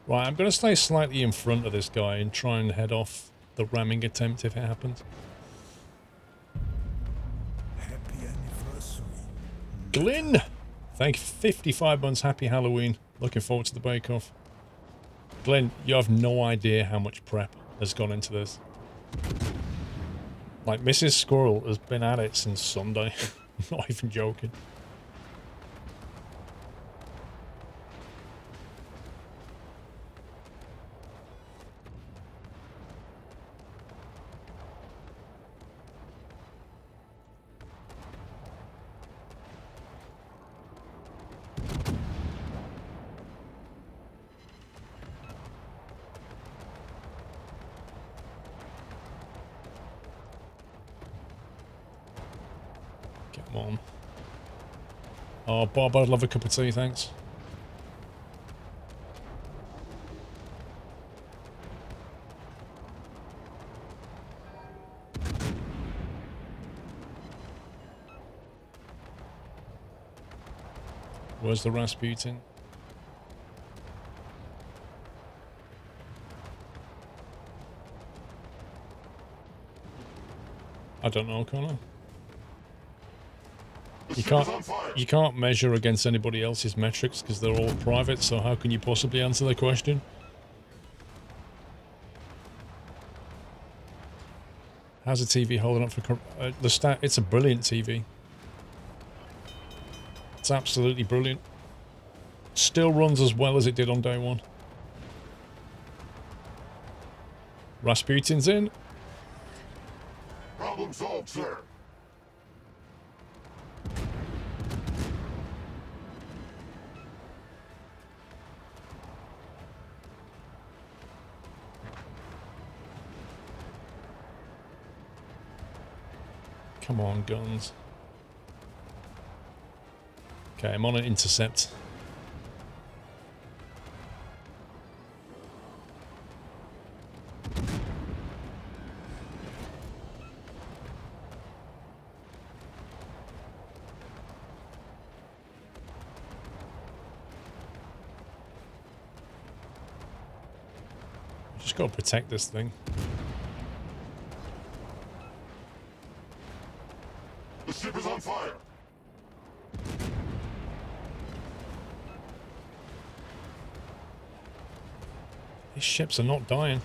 Right, I'm going to stay slightly in front of this guy and try and head off the ramming attempt if it happens. Happy anniversary. Glyn! Thank you. 55 months. Happy Halloween. Looking forward to the bake-off. Glenn, you have no idea how much prep has gone into this. Like, Mrs. Squirrel has been at it since Sunday. I'm not even joking. Come on. Oh, Bob, I'd love a cup of tea, thanks. Where's the Rasputin? I don't know, Connor. You can't measure against anybody else's metrics because they're all private, so how can you possibly answer the question? How's the TV holding up for the stat? It's a brilliant TV. It's absolutely brilliant. Still runs as well as it did on day one. Rasputin's in. Problem solved, sir. Come on, guns. Okay, I'm on an intercept. Just gotta protect this thing. The ship is on fire. These ships are not dying.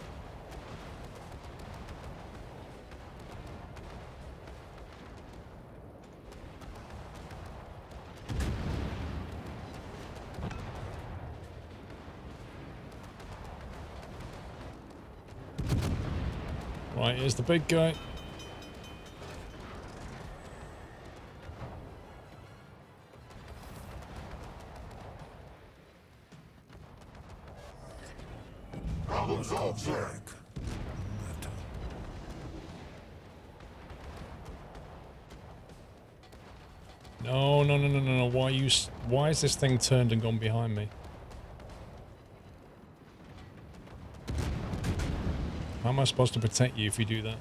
Right, here's the big guy. Problem solved, sir. No, no, no, no, no, no. Why is this thing turned and gone behind me? How am I supposed to protect you if you do that?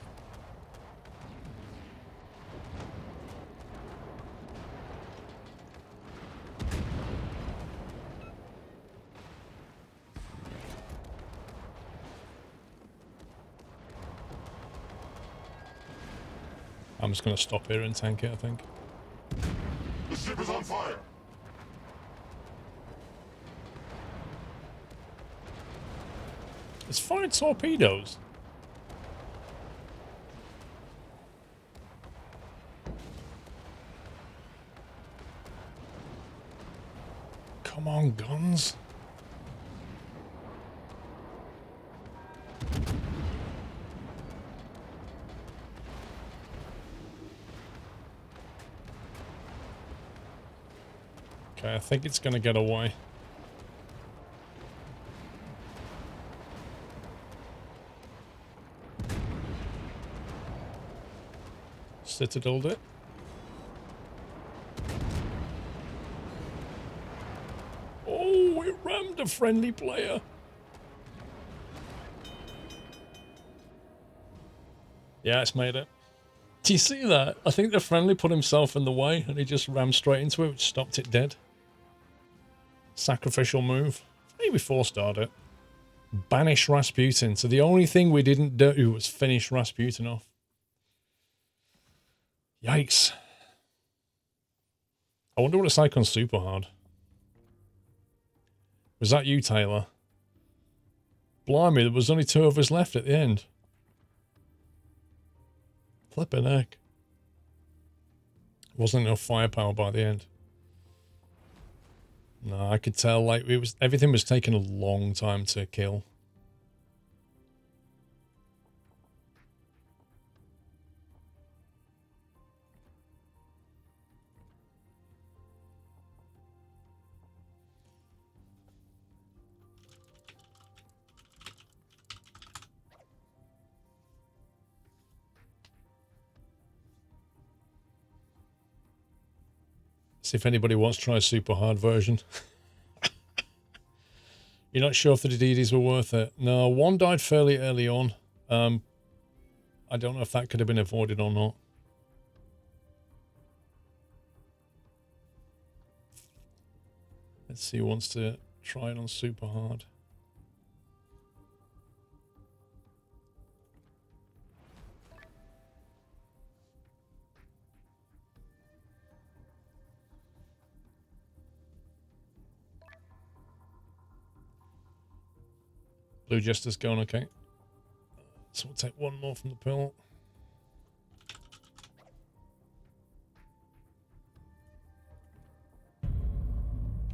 I'm just going to stop here and tank it, I think. The ship is on fire. It's firing torpedoes. Come on, guns. Okay, I think it's going to get away. Citadeled it. Oh, it rammed a friendly player. Yeah, it's made it. Do you see that? I think the friendly put himself in the way and he just rammed straight into it, which stopped it dead. Sacrificial move. Maybe 4-starred it. Banish Rasputin. So the only thing we didn't do was finish Rasputin off. Yikes. I wonder what it's like on super hard. Was that you, Taylor? Blimey, there was only 2 of us left at the end. Flippin' heck. Wasn't enough firepower by the end. No, I could tell like everything was taking a long time to kill. See if anybody wants to try a super hard version. You're not sure if the DDs were worth it? No, one died fairly early on. I don't know if that could have been avoided or not. Let's see who wants to try it on super hard. Blue Jester's going okay. So we'll take one more from the pill.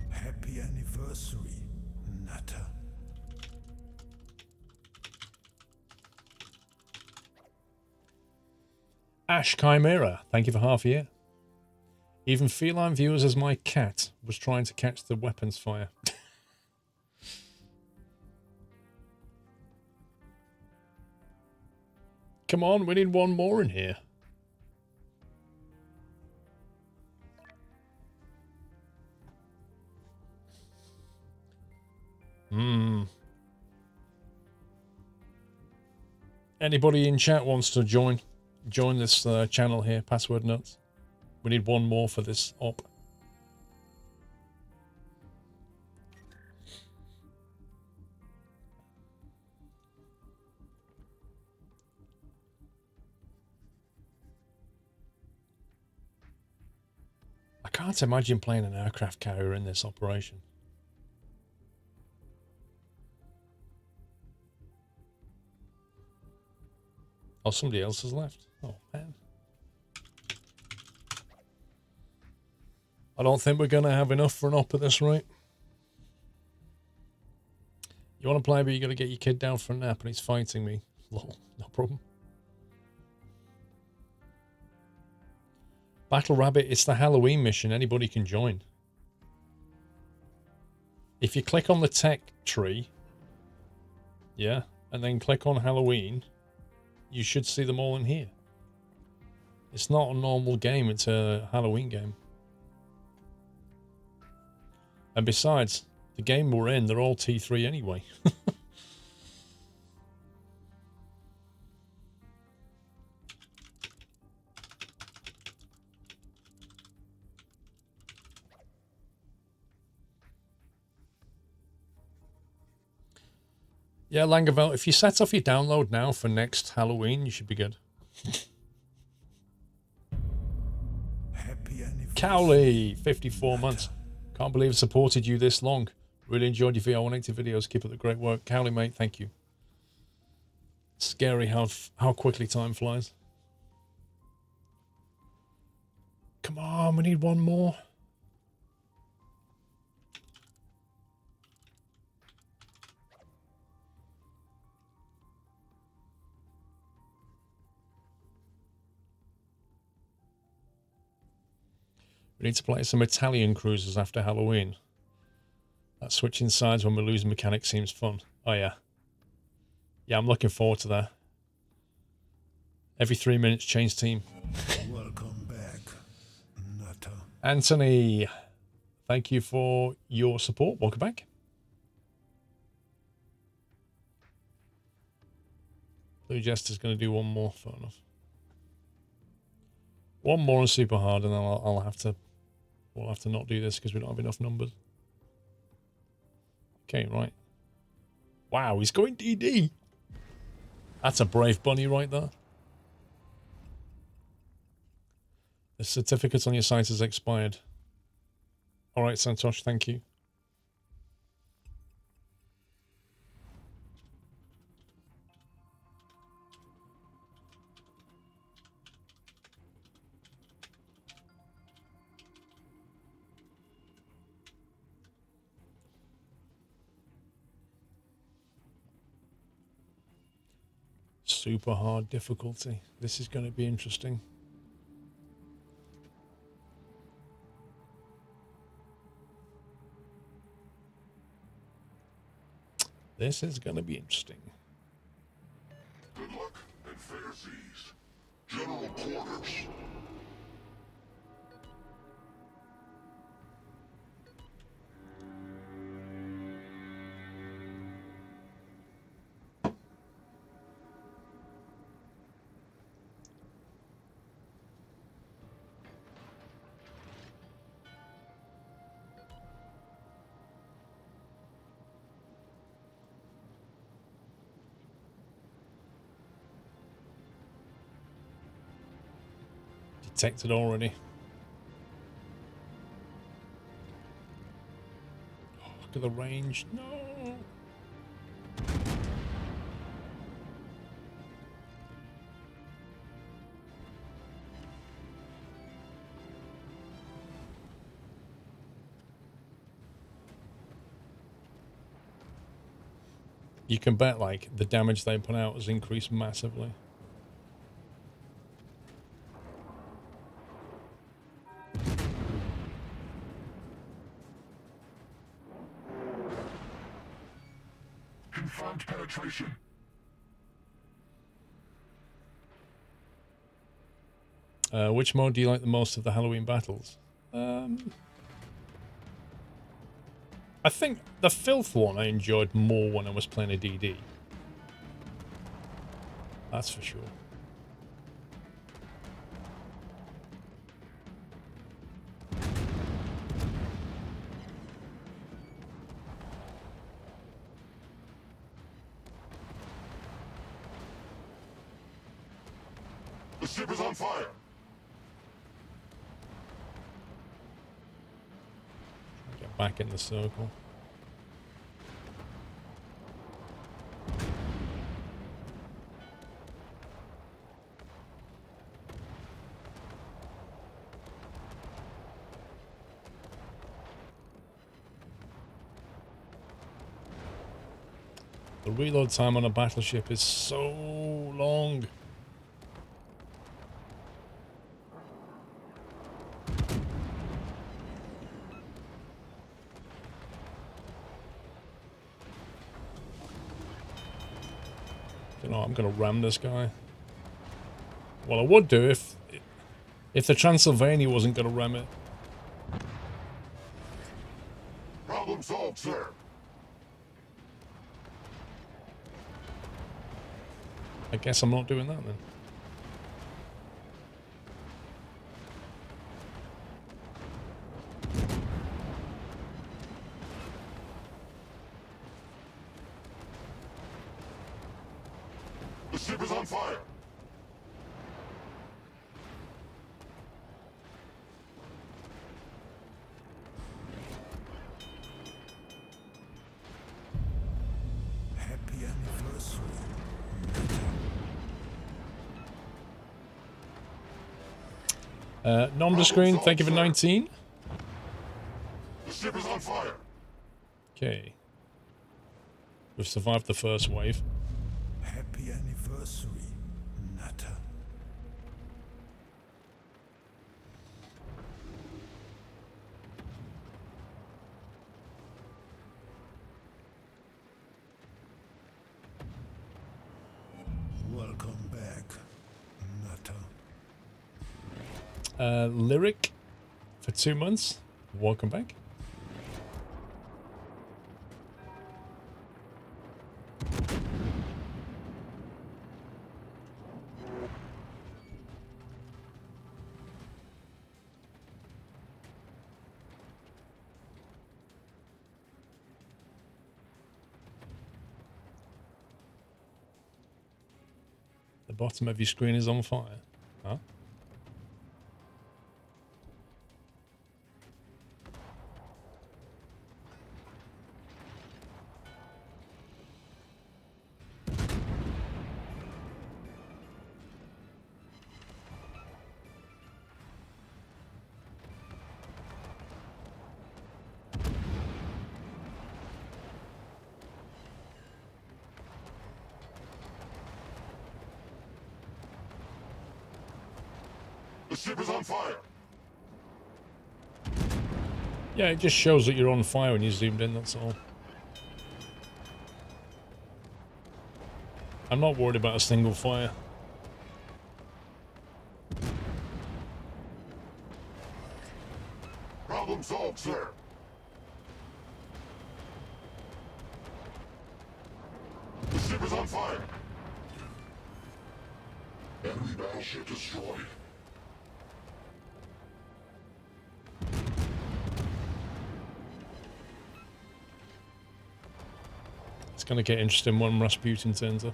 Happy anniversary, Nutter. Ash Chimera, thank you for half a year. Even feline viewers as my cat was trying to catch the weapons fire. Come on, we need one more in here. Anybody in chat wants to join this channel here, Password Nuts? We need one more for this op. I can't imagine playing an aircraft carrier in this operation. Oh, somebody else has left. Oh, man. I don't think we're going to have enough for an op at this rate. You want to play, but you got to get your kid down for a nap and he's fighting me. Lol, no problem. Battle Rabbit, it's the Halloween mission. Anybody can join. If you click on the tech tree, yeah, and then click on Halloween, you should see them all in here. It's not a normal game, it's a Halloween game. And besides, the game we're in, they're all T3 anyway. Yeah, Langerveld, if you set off your download now for next Halloween, you should be good. Happy anniversary. Cowley, 54 months. Can't believe I supported you this long. Really enjoyed your VR180 videos. Keep up the great work. Cowley, mate, thank you. Scary how quickly time flies. Come on, we need one more. We need to play some Italian cruisers after Halloween. That switching sides when we lose mechanics seems fun. Oh, yeah. Yeah, I'm looking forward to that. Every 3 minutes, change team. Welcome back, Nutter. Anthony, thank you for your support. Welcome back. Blue Jester's going to do one more. Fair enough. One more on super hard, and then I'll have to... We'll have to not do this because we don't have enough numbers. Okay, right. Wow, he's going DD. That's a brave bunny right there. The certificate on your site has expired. All right, Santosh, thank you. Super hard difficulty. This is going to be interesting. This is going to be interesting. Good luck and fair seas. General quarters. Detected already. Oh, look at the range. No. You can bet, like, the damage they put out has increased massively. Confirmed penetration. Which mode do you like the most of the Halloween battles? I think the filth one I enjoyed more when I was playing a DD. That's for sure. The ship is on fire. Get back in the circle. The reload time on a battleship is so long. You know, I'm gonna ram this guy. Well, I would do if the Transylvania wasn't gonna ram it. Problem solved, sir. I guess I'm not doing that then. The ship is on fire. Happy anniversary. Nom de screen, thank you for 19. The ship is on fire. Okay. We've survived the first wave. Happy anniversary, Nutter. Welcome back, Nutter. Lyric for 2 months. Welcome back. bottom of your screen is on fire. Huh? The ship is on fire. Yeah, it just shows that you're on fire when you zoomed in, that's all. I'm not worried about a single fire. Problem solved, sir. The ship is on fire. Enemy battleship destroyed. It's going to get interesting when Rasputin turns up.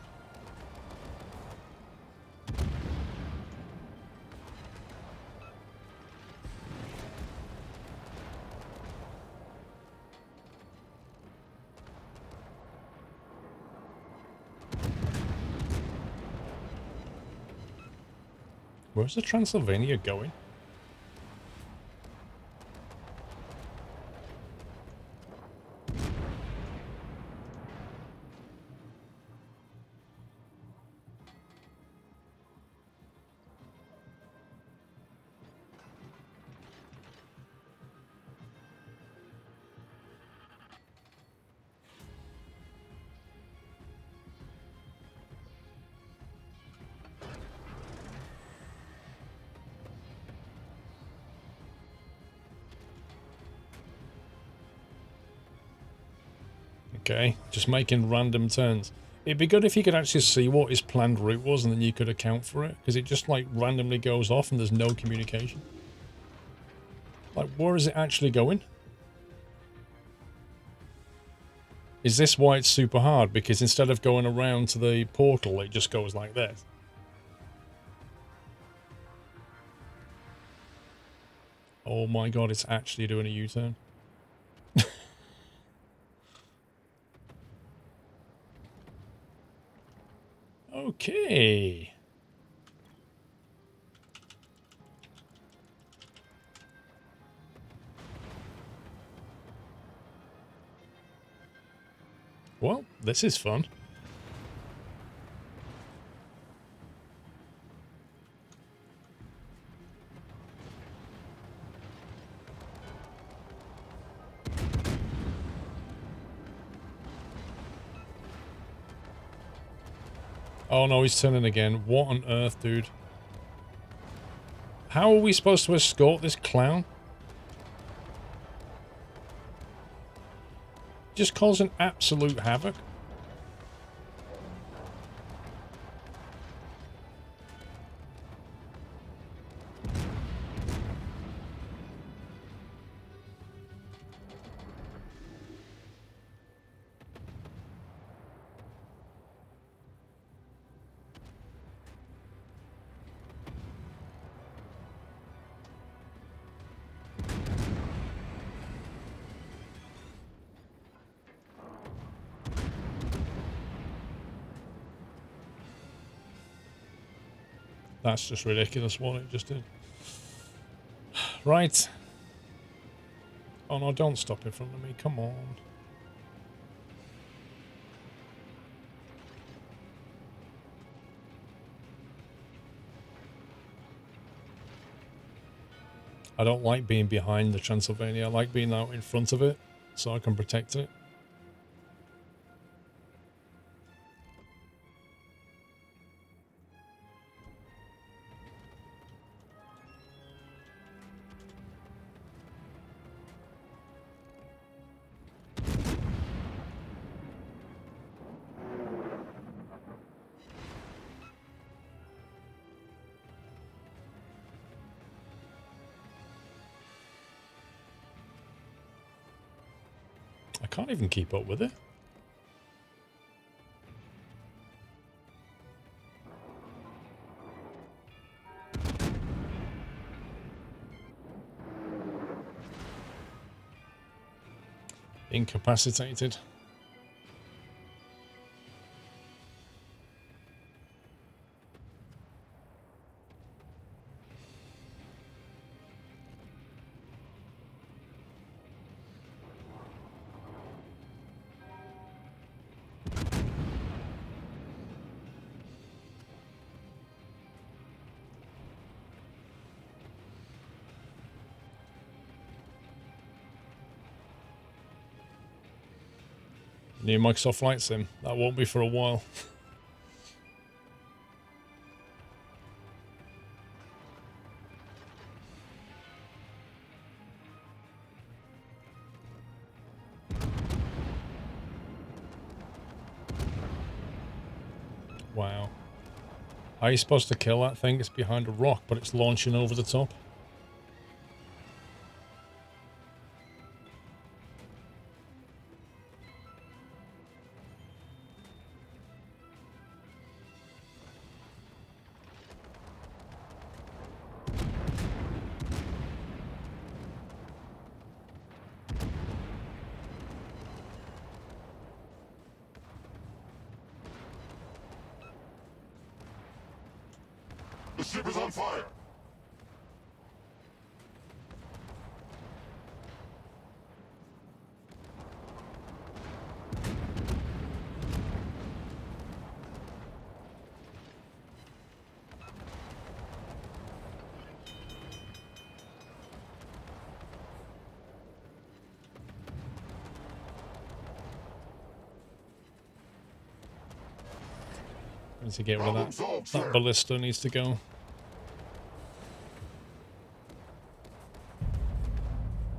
Where's the Transylvania going? Okay, just making random turns. It'd be good if you could actually see what his planned route was and then you could account for it, because it just like randomly goes off and there's no communication. Like, where is it actually going? Is this why it's super hard? Because instead of going around to the portal, it just goes like this. Oh my god, it's actually doing a U-turn. Okay. Well, this is fun. Oh no, he's turning again. What on earth, dude? How are we supposed to escort this clown? Just causing absolute havoc. That's just ridiculous what it just did. Right. Oh no, don't stop in front of me. Come on. I don't like being behind the Transylvania. I like being out in front of it so I can protect it. I can't even keep up with it. Incapacitated. New Microsoft Flight Sim. That won't be for a while. Wow. How are you supposed to kill that thing? It's behind a rock, but it's launching over the top. The ship is on fire. Need to get rid of Problem that. solved, That sir. ballista needs to go.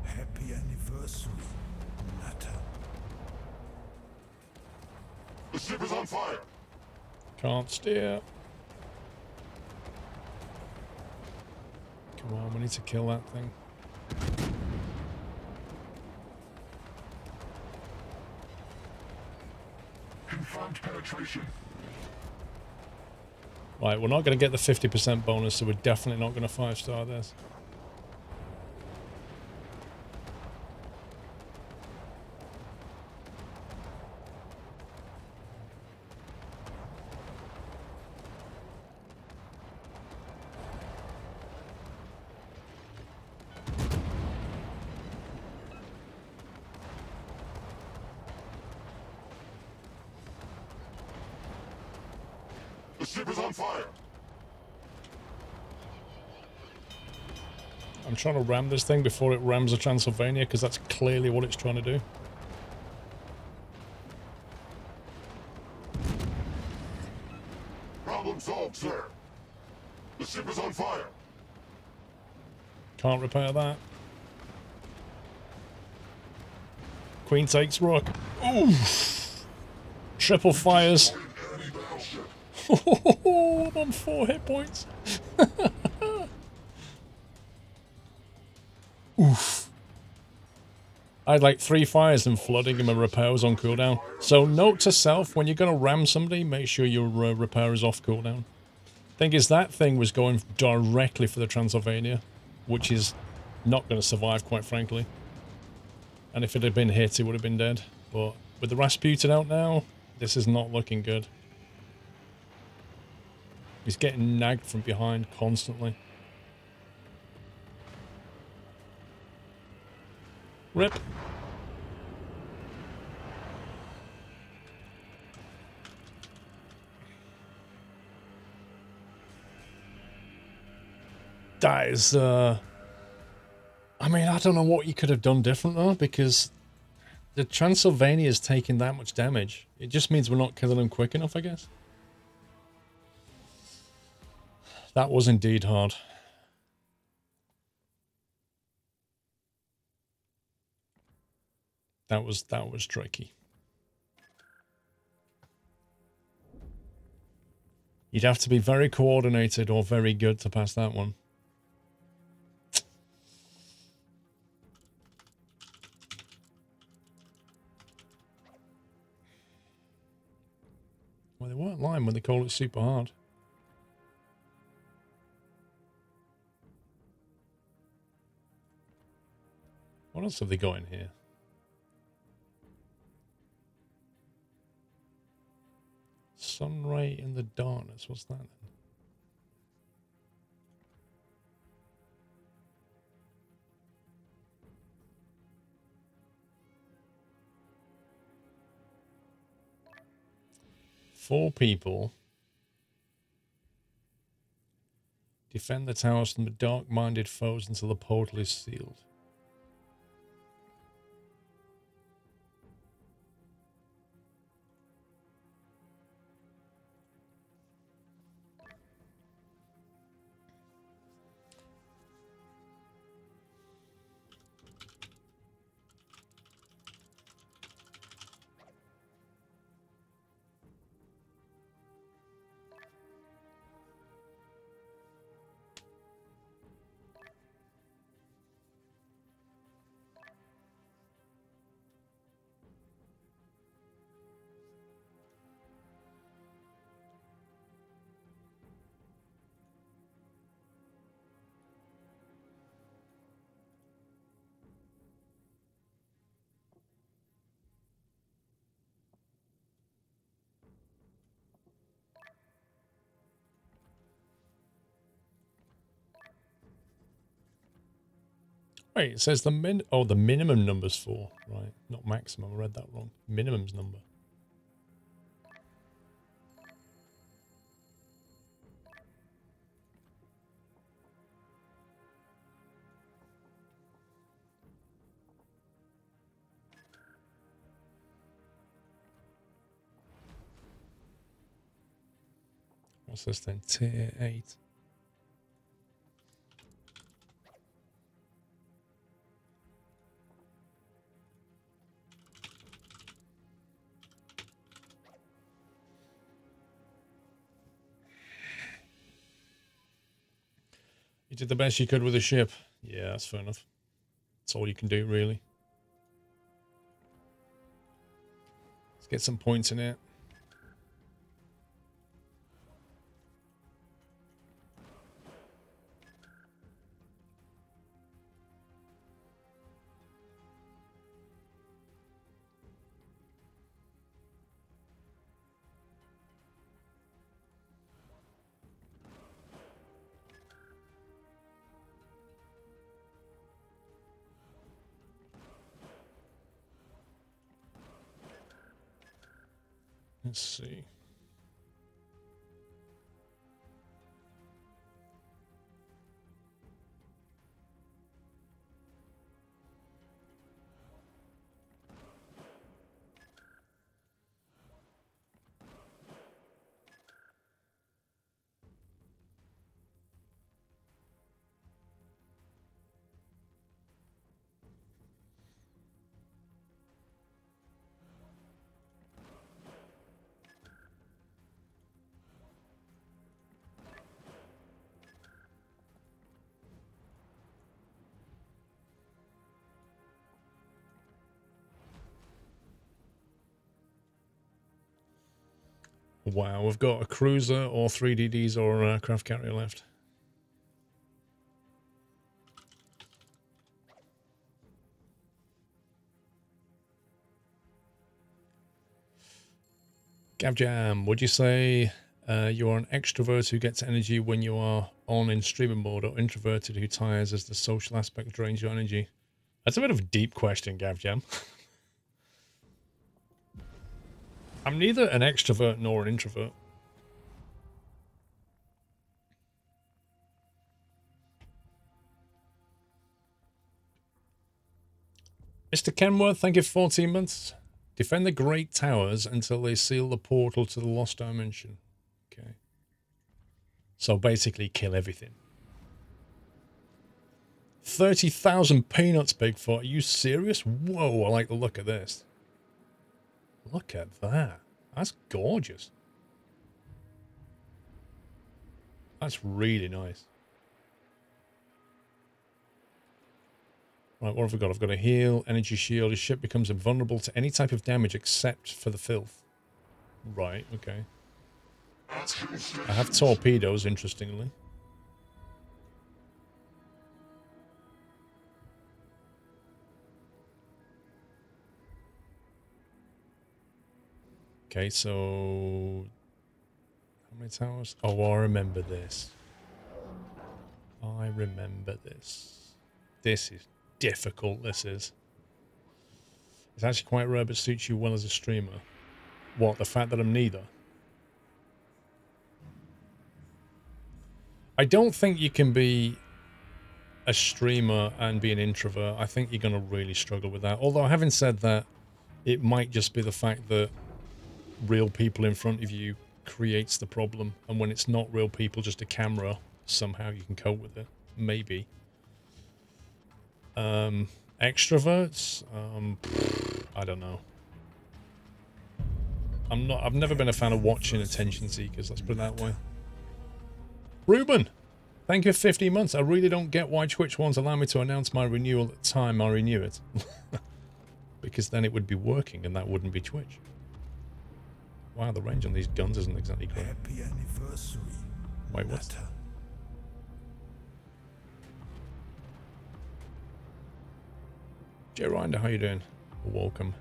Happy anniversary, Nutter. The ship is on fire. Can't steer. Come on, we need to kill that thing. Confirmed penetration. Right, we're not going to get the 50% bonus, so we're definitely not going to 5-star this. The ship is on fire. I'm trying to ram this thing before it rams a Transylvania, because that's clearly what it's trying to do. Problem solved, sir. The ship is on fire. Can't repair that. Queen takes rook. Oof! Triple fires. Enemy battleship. I'm on 4 hit points. Oof. I had like 3 fires and flooding and my repair was on cooldown. So note to self, when you're going to ram somebody, make sure your repair is off cooldown. Thing is, that thing was going directly for the Transylvania, which is not going to survive, quite frankly. And if it had been hit, it would have been dead. But with the Rasputin out now, this is not looking good. He's getting nagged from behind constantly. Rip. That is, I mean, I don't know what you could have done different though, because the Transylvania's taking that much damage. It just means we're not killing them quick enough, I guess. That was indeed hard. That was tricky. You'd have to be very coordinated or very good to pass that one. Well, they weren't lying when they call it super hard. What else have they got in here? sun ray in the darkness. What's that then? Four people. Defend the towers from the dark-minded foes until the portal is sealed. Wait, it says the minimum number's 4. Right, not maximum. I read that wrong. Minimum's number. What's this then? Tier 8. You did the best you could with the ship. Yeah, that's fair enough. That's all you can do, really. Let's get some points in it. Let's see. Wow, we've got a cruiser or 3DDs or an aircraft carrier left. Gavjam, would you say you are an extrovert who gets energy when you are on in streamer mode, or introverted who tires as the social aspect drains your energy? That's a bit of a deep question, Gavjam. I'm neither an extrovert nor an introvert. Mr. Kenworth, thank you for 14 months. Defend the Great Towers until they seal the portal to the Lost Dimension. Okay. So basically kill everything. 30,000 peanuts, Bigfoot. Are you serious? Whoa, I like the look of this. Look at that. That's gorgeous. That's really nice. Right, what have we got? I've got a heal, energy shield. Your ship becomes invulnerable to any type of damage except for the filth. Right, okay. I have torpedoes, interestingly. Okay, so Enemy towers. Oh, I remember this. I remember this. This is difficult, this is. It's actually quite rare, but suits you well as a streamer. What, the fact that I'm neither? I don't think you can be a streamer and be an introvert. I think you're going to really struggle with that. Although, having said that, it might just be the fact that real people in front of you creates the problem. And when it's not real people, just a camera, somehow you can cope with it. Maybe. Extroverts? I don't know. I've never been a fan of watching attention seekers, let's put it that way. Ruben! Thank you for 15 months. I really don't get why Twitch won't allow me to announce my renewal at the time I renew it. Because then it would be working and that wouldn't be Twitch. Wow, the range on these guns isn't exactly great. Happy anniversary. Wait, what's that? Jay Rinder, how you doing? Welcome.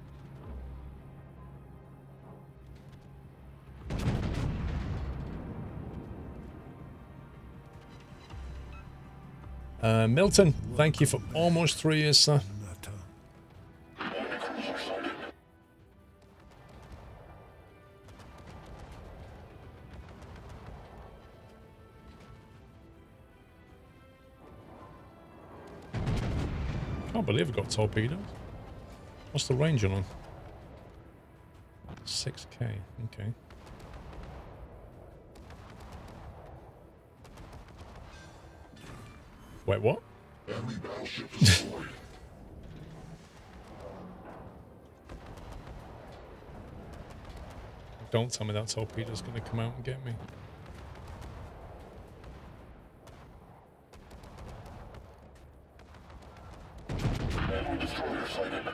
Milton, thank you for almost 3 years, sir. Can't believe I've got torpedoes. What's the range on them? 6k, okay. Wait, what? Enemy battleship destroyed. Don't tell me that torpedo's going to come out and get me. Enemy destroyer sighted.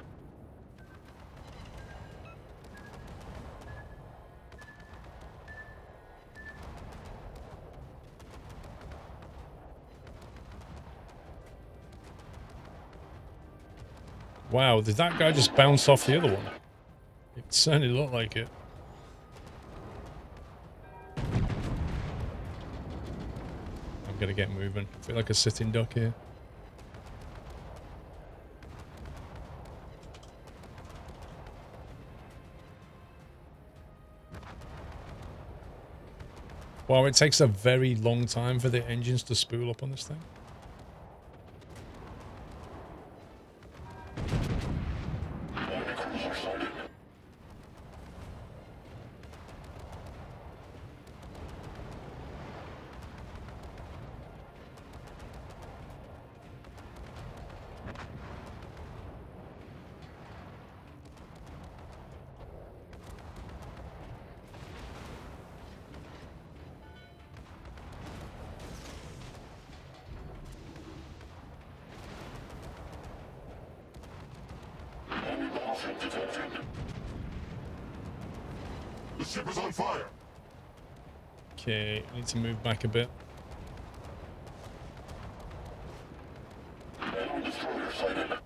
Wow, did that guy just bounce off the other one? It certainly looked like it. I'm gonna get moving. I feel like a sitting duck here. Wow, it takes a very long time for the engines to spool up on this thing. The ship is on fire. Okay, I need to move back a bit. Enemy destroyer sighted.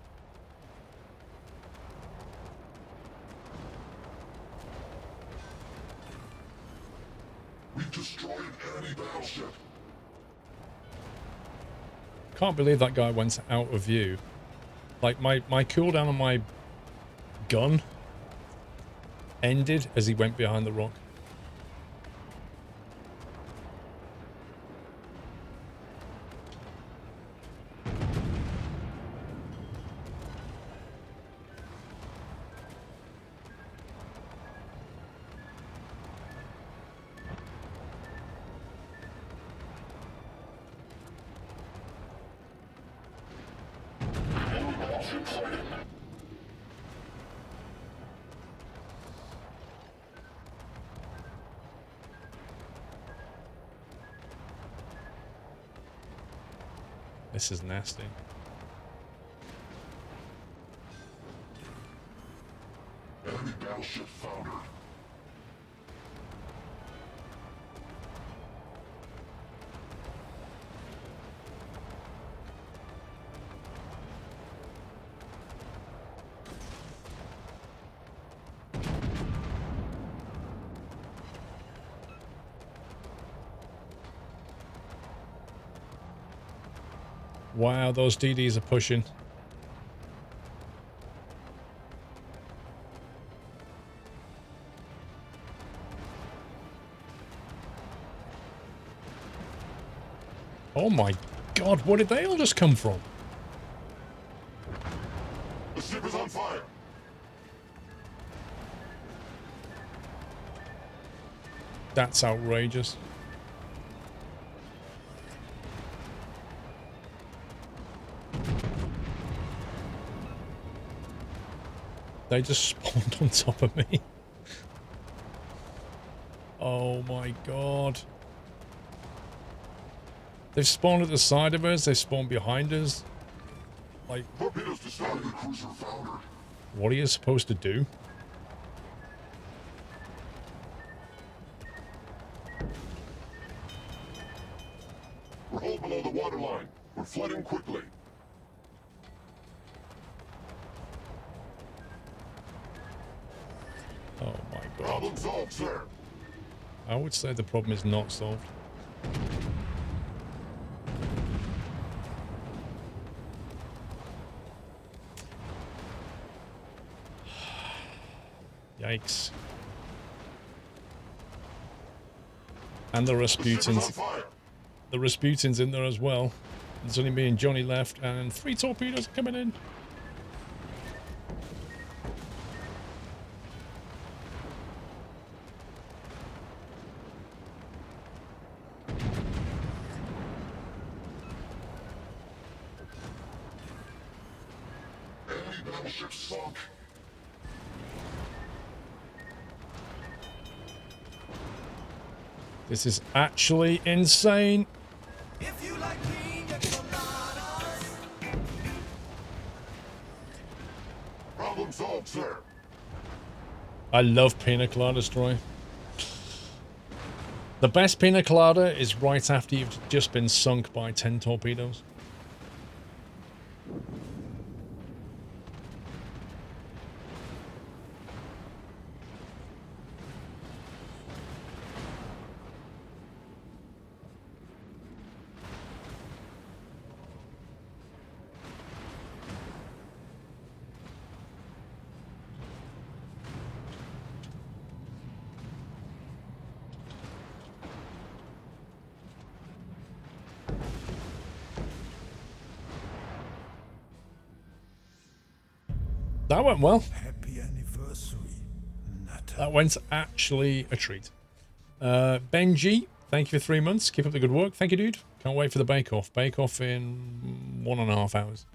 We've destroyed an enemy battleship. Can't believe that guy went out of view. Like, my cooldown on my gun ended as he went behind the rock. This is nasty. Enemy battleship foundered. Wow, those DDs are pushing. Oh my god, where did they all just come from? The ship is on fire. That's outrageous. They just spawned on top of me. Oh my god. They've spawned at the side of us, they've spawned behind us. Like, Torpedoes to start the cruiser foundered. what are you supposed to do? We're hull below the waterline. We're flooding quickly. Oh my god. Problem solved, sir. I would say the problem is not solved. Yikes. And the The ship is on Rasputin's. fire. The Rasputin's in there as well. There's only me and Johnny left, and 3 torpedoes are coming in. Enemy battleship sunk. This is actually insane. If you like pina coladas, Problem solved, sir. I love pina coladas, Troy. The best pina colada is right after you've just been sunk by 10 torpedoes. That went well. happy anniversary, Nutter. That went actually a treat. Benji, thank you for 3 months. Keep up the good work. Thank you, dude. Can't wait for the bake-off. Bake-off in 1.5 hours.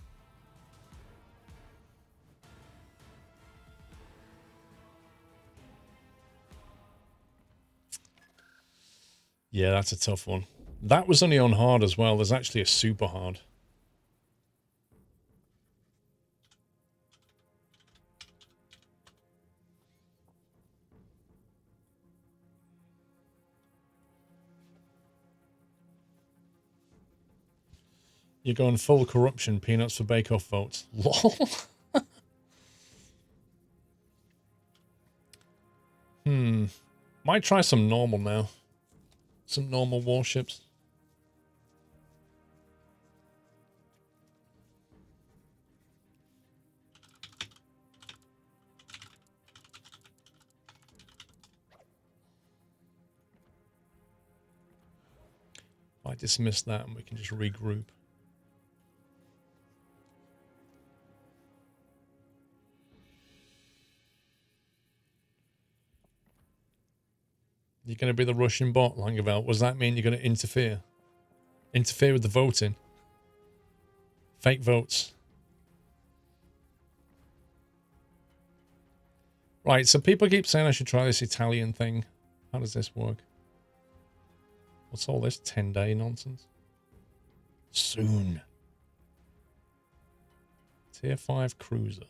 Yeah, that's a tough one. That was only on hard as well. There's actually a super hard. You're going full corruption, peanuts for bake-off votes. Lol. Might try some normal now. Some normal warships. I dismiss that and we can just regroup. You're going to be the Russian bot, Langerveld. What does that mean? You're going to interfere? Interfere with the voting? Fake votes. Right, so people keep saying I should try this Italian thing. How does this work? What's all this 10-day nonsense? Soon. Tier 5 cruiser.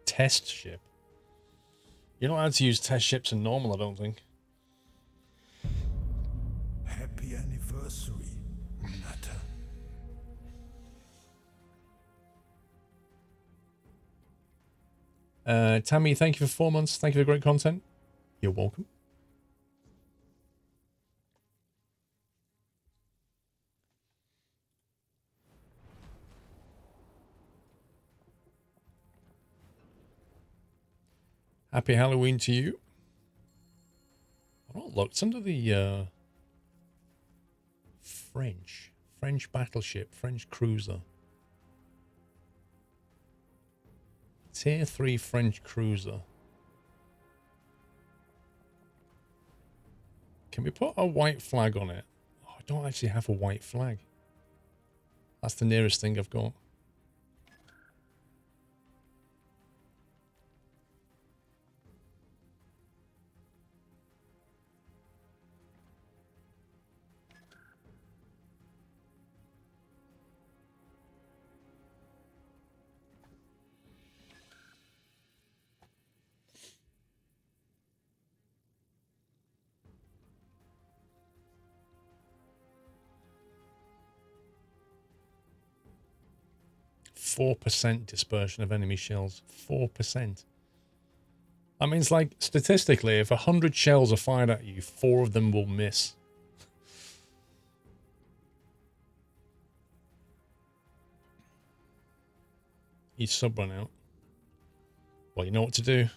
Test ship. You're not allowed to use test ships in normal, I don't think. Happy anniversary, Nutter. Tammy, thank you for 4 months. Thank you for great content. You're welcome. Happy Halloween to you. I've not looked under the French battleship, French cruiser. Tier 3 French cruiser. Can we put a white flag on it? Oh, I don't actually have a white flag. That's the nearest thing I've got. %4 dispersion of enemy shells. 4%. That means, like, statistically, if 100 shells are fired at you, 4 of them will miss. Each sub run out. Well, you know what to do.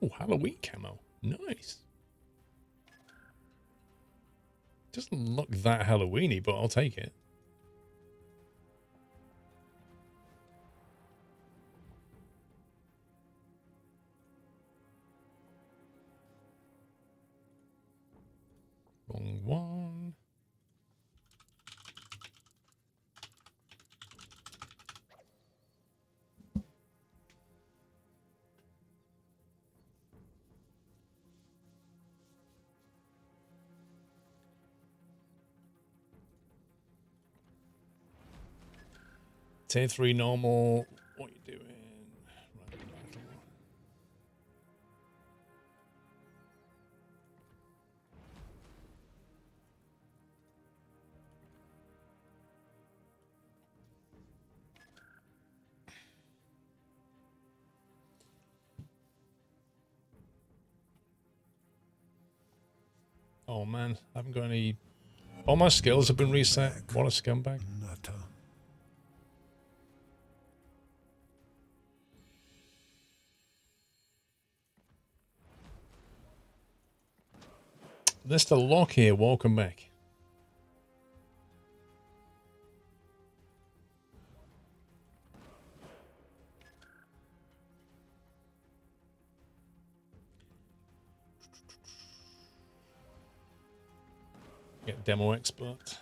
Oh, Halloween camo. Nice. Doesn't look that Halloweeny, but I'll take it. Wrong one. Tier 3 normal. What are you doing? Random battle. Oh man, I haven't got any. All my skills have been reset. What a scumbag. Nutter. Mr. Locke here, welcome back. Get demo expert.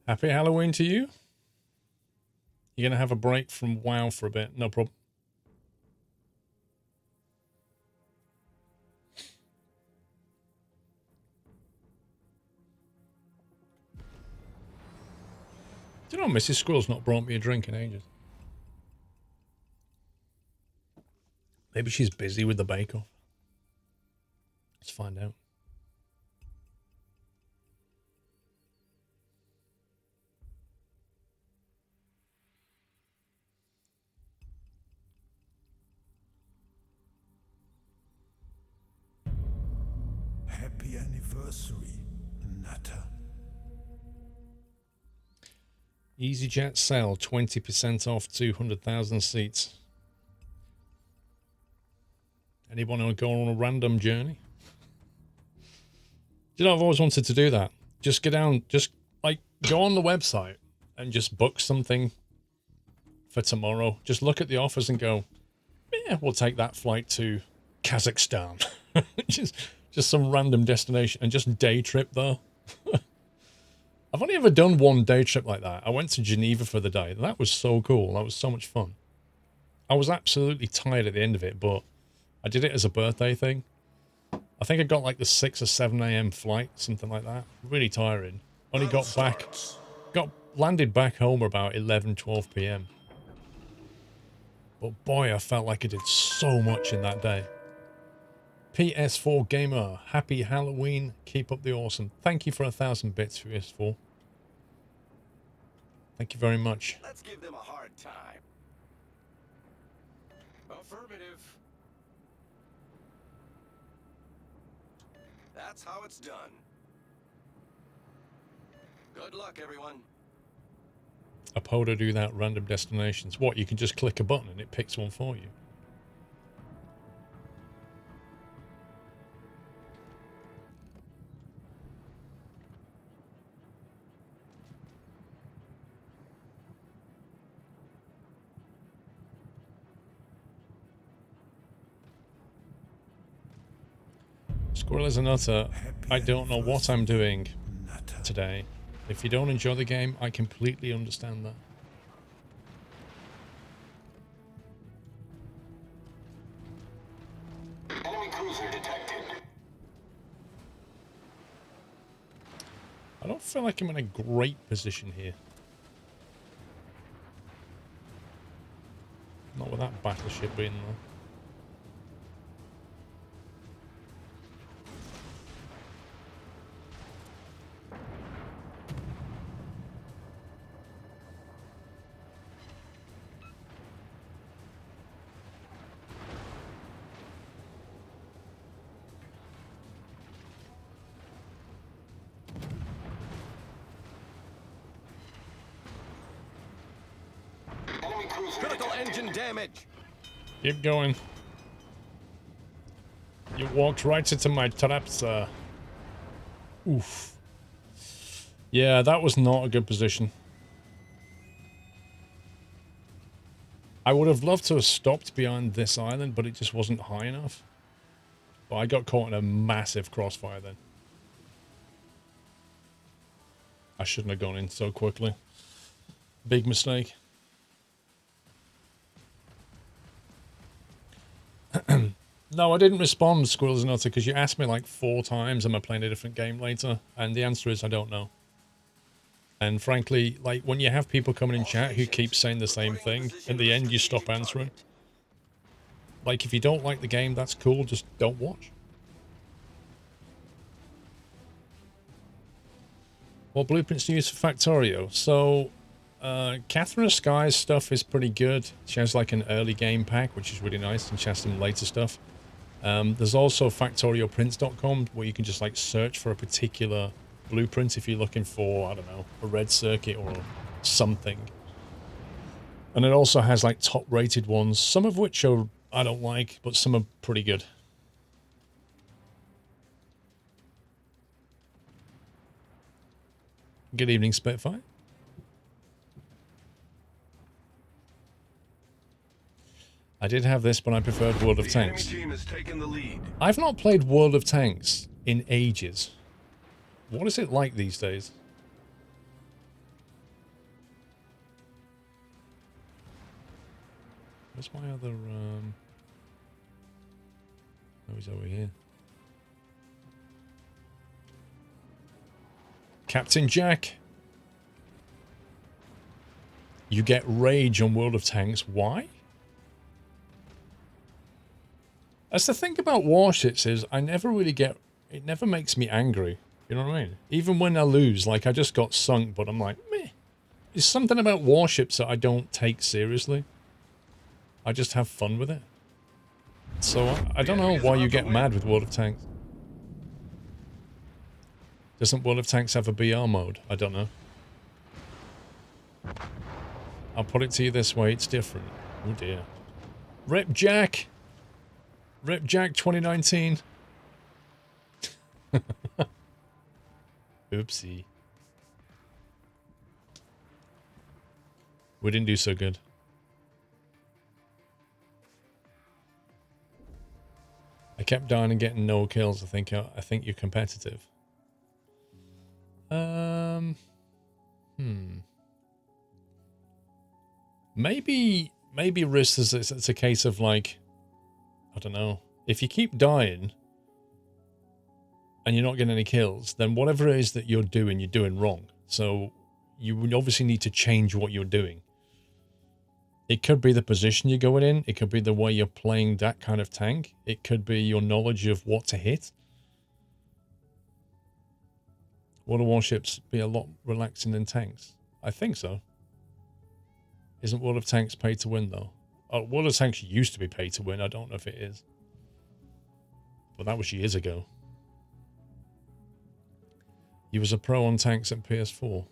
Happy Halloween to you. You're going to have a break from WoW for a bit. No problem. Do you know Mrs. Squirrel's not brought me a drink in ages? Maybe she's busy with the bake-off. Let's find out. Happy anniversary, Nutter. EasyJet sale, 20% off 200,000 seats. Anyone want to go on a random journey? Do you know, I've always wanted to do that. Just go down, just like go on the website and just book something for tomorrow. Just look at the offers and go, yeah, we'll take that flight to Kazakhstan. just some random destination and just day trip there. I've only ever done one day trip like that. I went to Geneva for the day. That was so cool. That was so much fun. I was absolutely tired at the end of it, but I did it as a birthday thing. I think I got like the 6 or 7 a.m. flight, something like that. Really tiring. Only landed back home about 11, 12 p.m. But boy, I felt like I did so much in that day. PS4 Gamer, happy Halloween. Keep up the awesome. Thank you for 1,000 bits for PS4. Thank you very much. Let's give them a hard time. Affirmative. That's how it's done. Good luck, everyone. A Poda do that, random destinations. What, you can just click a button and it picks one for you? Squirrel is a nutter. I don't know what I'm doing today. If you don't enjoy the game, I completely understand that. Enemy cruiser detected. I don't feel like I'm in a great position here. Not with that battleship being there. Enemy cruiser Critical detected. engine damage. Keep going. You walked right into my traps. Oof. Yeah, that was not a good position. I would have loved to have stopped behind this island, but it just wasn't high enough. But I got caught in a massive crossfire then. I shouldn't have gone in so quickly. Big mistake. No, I didn't respond, Squirrels and Nutter, because you asked me like 4 times, am I playing a different game later? And the answer is, I don't know. And frankly, like, when you have people coming in chat who keep saying the same thing, in the end you stop answering. Like, if you don't like the game, that's cool, just don't watch. What blueprints do you use for Factorio? So, Catherine of Sky's stuff is pretty good. She has like an early game pack, which is really nice, and she has some later stuff. There's also factorioprints.com, where you can just like search for a particular blueprint if you're looking for, I don't know, a red circuit or something. And it also has like top rated ones, some of which are I don't like, but some are pretty good. Good evening, Spitfire. I did have this, but I preferred World of The Tanks. enemy team has taken the lead. I've not played World of Tanks in ages. What is it like these days? Where's my other, Oh, he's over here. Captain Jack. You get rage on World of Tanks. Why? That's the thing about Warships is I never really get... It never makes me angry. You know what I mean? Even when I lose, like I just got sunk, but I'm like, meh. There's something about Warships that I don't take seriously. I just have fun with it. So I don't know why you get mad with World of Tanks. Doesn't World of Tanks have a BR mode? I don't know. I'll put it to you this way, it's different. Oh dear. Rip Jack! Rip Jack 2019. Oopsie. We didn't do so good. I kept dying and getting no kills. I think you're competitive. Maybe Risk is it's a case of like, I don't know. If you keep dying and you're not getting any kills, then whatever it is that you're doing wrong. So you would obviously need to change what you're doing. It could be the position you're going in. It could be the way you're playing that kind of tank. It could be your knowledge of what to hit. Will the warships be a lot relaxing than tanks? I think so. Isn't World of Tanks pay to win, though? Oh, World of Tanks used to be pay to win. I don't know if it is. But that was years ago. You was a pro on tanks at PS4.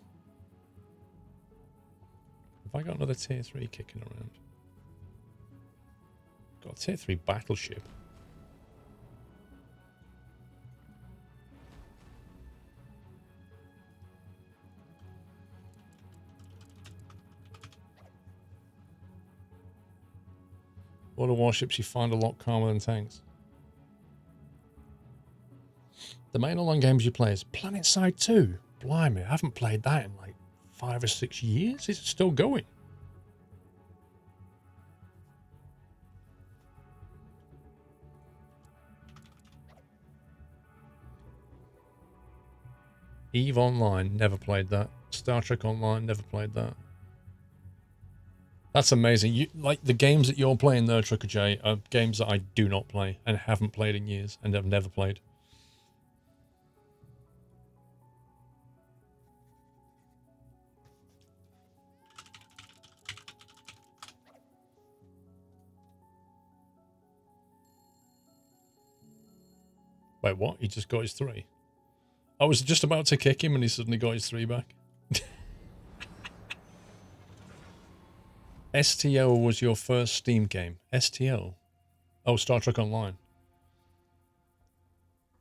Have I got another tier 3 kicking around? Got a tier 3 battleship. All the warships you find a lot calmer than tanks. The main online games you play is Planet Side 2. Blimey, I haven't played that in like 5 or 6 years. Is it still going? EVE Online, never played that. Star Trek Online, never played that. That's amazing. You like the games that you're playing there, Trucker J, are games that I do not play and haven't played in years and have never played. Wait, what? He just got his 3? I was just about to kick him and he suddenly got his 3 back. STO was your first Steam game. STO? Oh, Star Trek Online.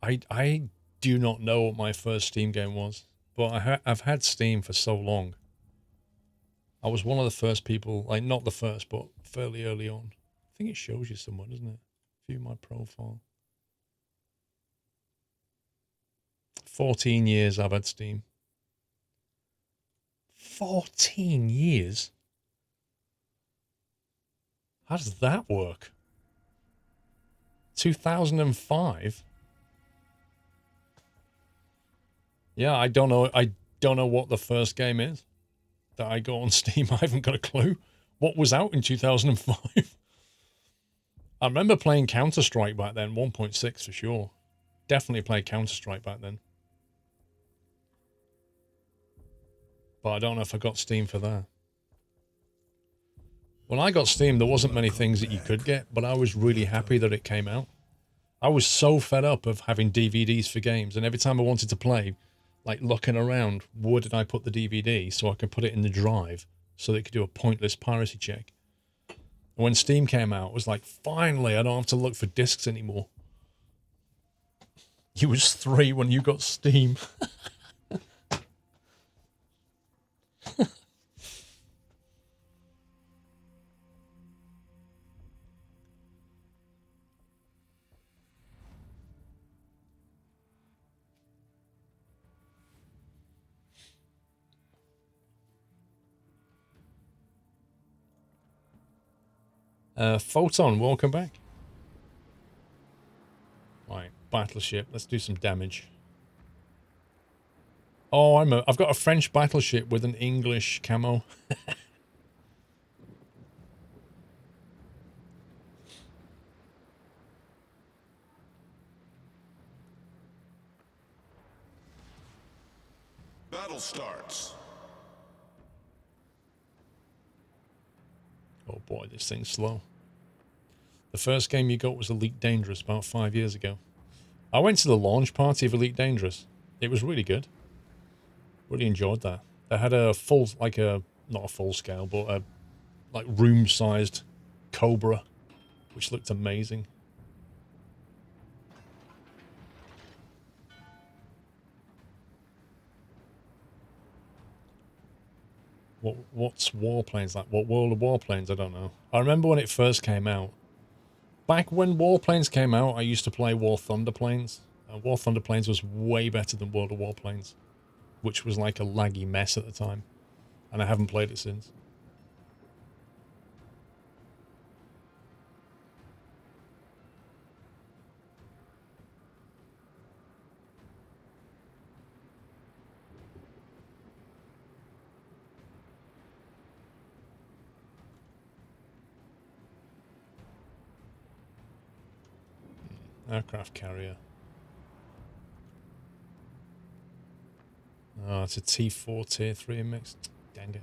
I do not know what my first Steam game was, but I've had Steam for so long. I was one of the first people, like not the first, but fairly early on. I think it shows you somewhere, doesn't it? View my profile. 14 years I've had Steam. 14 years? How does that work? 2005? Yeah, I don't know. I don't know what the first game is that I got on Steam. I haven't got a clue. What was out in 2005? I remember playing Counter-Strike back then, 1.6 for sure. Definitely played Counter-Strike back then. But I don't know if I got Steam for that. When I got Steam, there wasn't many things that you could get, but I was really happy that it came out. I was so fed up of having DVDs for games, and every time I wanted to play, like looking around, where did I put the DVD so I could put it in the drive so they could do a pointless piracy check. And when Steam came out, it was like, finally, I don't have to look for discs anymore. You was 3 when you got Steam. Photon, welcome back. Right, battleship. Let's do some damage. Oh, I've got a French battleship with an English camo. Battle starts. Oh boy, this thing's slow. The first game you got was Elite Dangerous about 5 years ago. I went to the launch party of Elite Dangerous. It was really good. Really enjoyed that. They had a full, like a, not a full scale, but a like room-sized Cobra, which looked amazing. What's Warplanes like? What World of Warplanes? I don't know. I remember when it first came out. Back when Warplanes came out, I used to play War Thunder Planes. War Thunder Planes was way better than World of Warplanes, which was like a laggy mess at the time. And I haven't played it since. Aircraft carrier. Oh, it's a T4 Tier 3 mix. Dang it.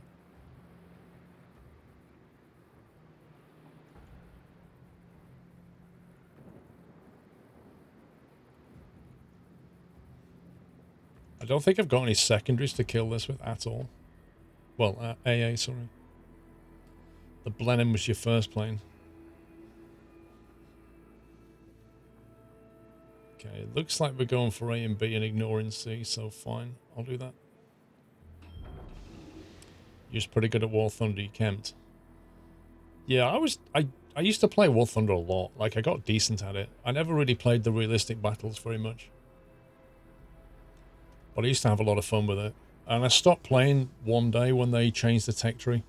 I don't think I've got any secondaries to kill this with at all. Well, AA, sorry. The Blenheim was your first plane. Okay, it looks like we're going for A and B and ignoring C, so fine. I'll do that. You're just pretty good at War Thunder, you camped. Yeah, I used to play War Thunder a lot. Like, I got decent at it. I never really played the realistic battles very much. But I used to have a lot of fun with it. And I stopped playing one day when they changed the tech tree.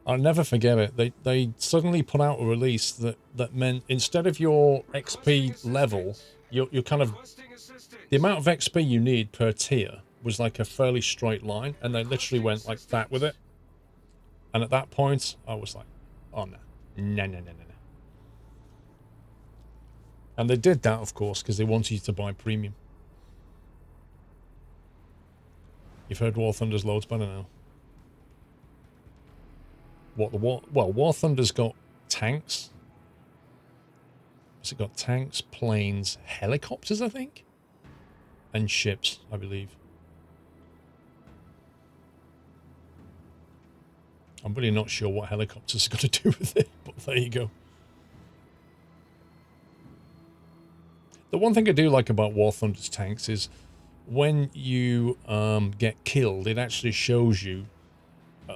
I'll never forget it. They suddenly put out a release that meant instead of your XP level, you're kind of... The amount of XP you need per tier was like a fairly straight line. And they literally went like that with it. And at that point, I was like, oh no. No, no, no, no, no. And they did that, of course, because they wanted you to buy premium. You've heard War Thunder's loads better now. Well, War Thunder's got tanks. Has it got tanks, planes, helicopters, I think? And ships, I believe. I'm really not sure what helicopters are going to do with it, but there you go. The one thing I do like about War Thunder's tanks is when you get killed, it actually shows you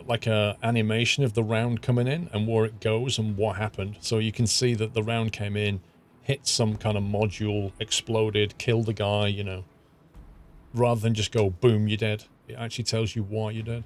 like a animation of the round coming in and where it goes and what happened. So you can see that the round came in, hit some kind of module, exploded, killed a guy, you know. Rather than just go, boom, you're dead. It actually tells you why you're dead.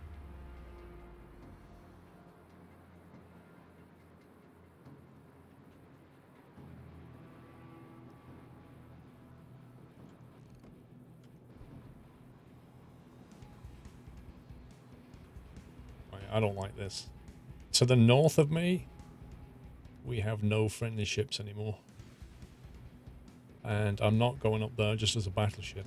I don't like this. To the north of me, we have no friendly ships anymore. And I'm not going up there just as a battleship.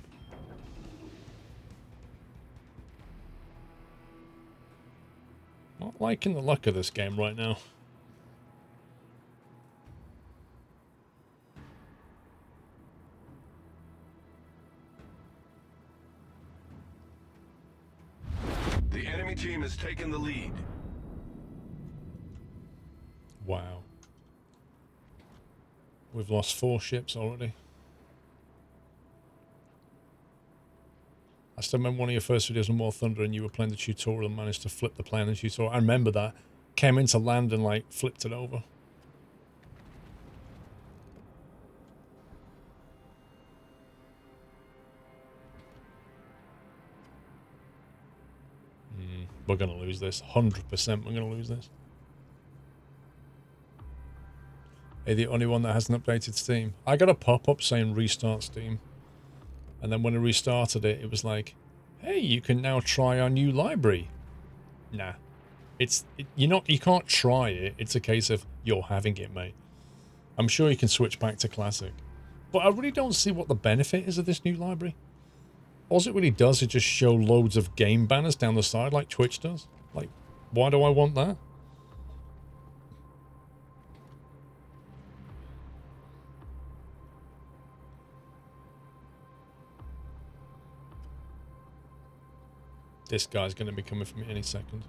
Not liking the luck of this game right now. The enemy team has taken the lead. Wow. We've lost 4 ships already. I still remember one of your first videos on War Thunder and you were playing the tutorial and managed to flip the plane in the tutorial. I remember that. Came into land and like flipped it over. We're going to lose this. 100% we're going to lose this. Are you the only one that hasn't updated Steam? I got a pop-up saying restart Steam. And then when I restarted it, it was like, hey, you can now try our new library. Nah. You can't try it. It's a case of you're having it, mate. I'm sure you can switch back to classic. But I really don't see what the benefit is of this new library. All it really does is just show loads of game banners down the side like Twitch does. Like, why do I want that? This guy's going to be coming for me any second.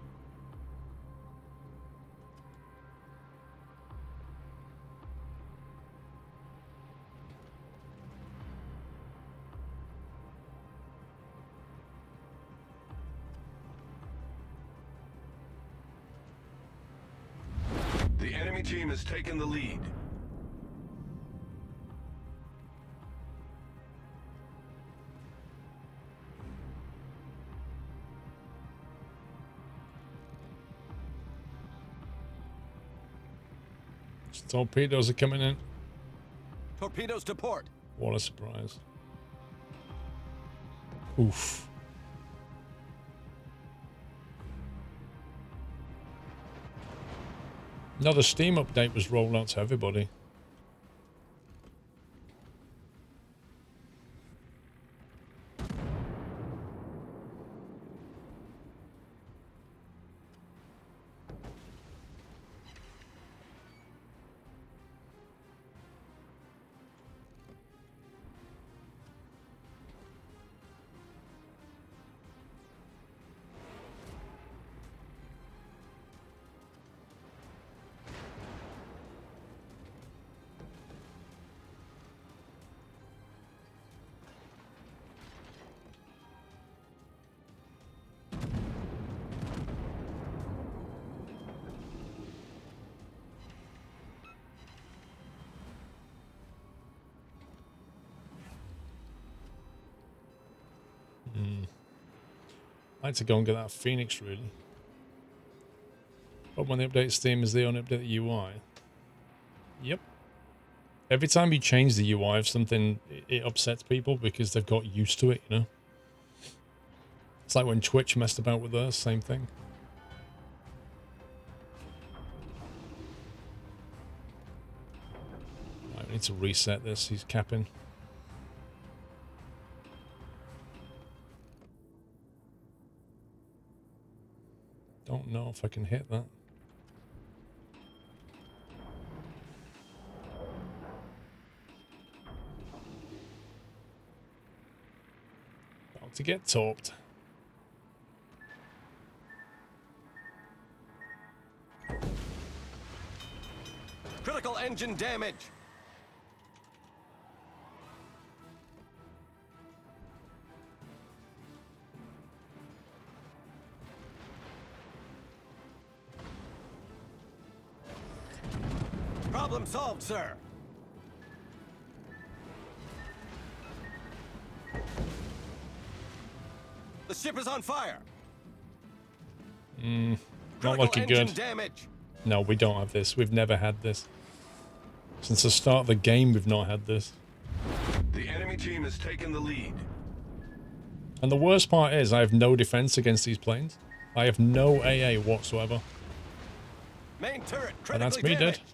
The enemy team has taken the lead. Torpedoes are coming in. Torpedoes to port. What a surprise. Oof. No, the Steam update was rolled out to everybody. I'd like to go and get that Phoenix, really. But when they update Steam, is they only update the UI? Yep. Every time you change the UI of something, it upsets people because they've got used to it, you know? It's like when Twitch messed about with theirs, same thing. Right, we need to reset this, he's capping. Don't know if I can hit that. About to get torped. Critical engine damage. Problem solved, sir. The ship is on fire. Not Critical looking engine good. damage. No, we don't have this. We've never had this. Since the start of the game, we've not had this. The enemy team has taken the lead. And the worst part is I have no defense against these planes. I have no AA whatsoever. Main turret critically And that's me damaged. dead.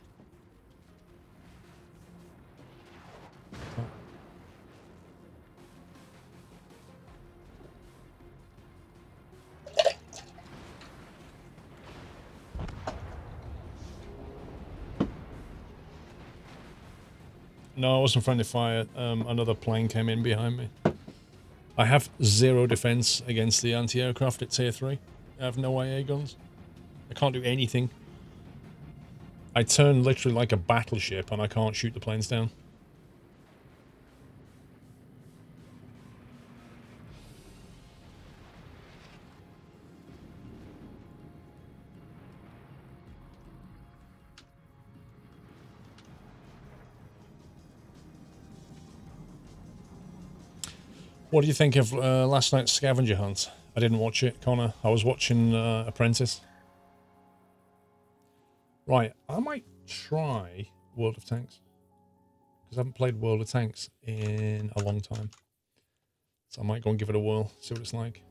No, I wasn't friendly fire. Another plane came in behind me. I have 0 defense against the anti-aircraft at tier 3. I have no AA guns. I can't do anything. I turn literally like a battleship and I can't shoot the planes down. What do you think of last night's scavenger hunt? I didn't watch it, Connor. I was watching Apprentice. Right, I might try World of Tanks. Because I haven't played World of Tanks in a long time. So I might go and give it a whirl, see what it's like.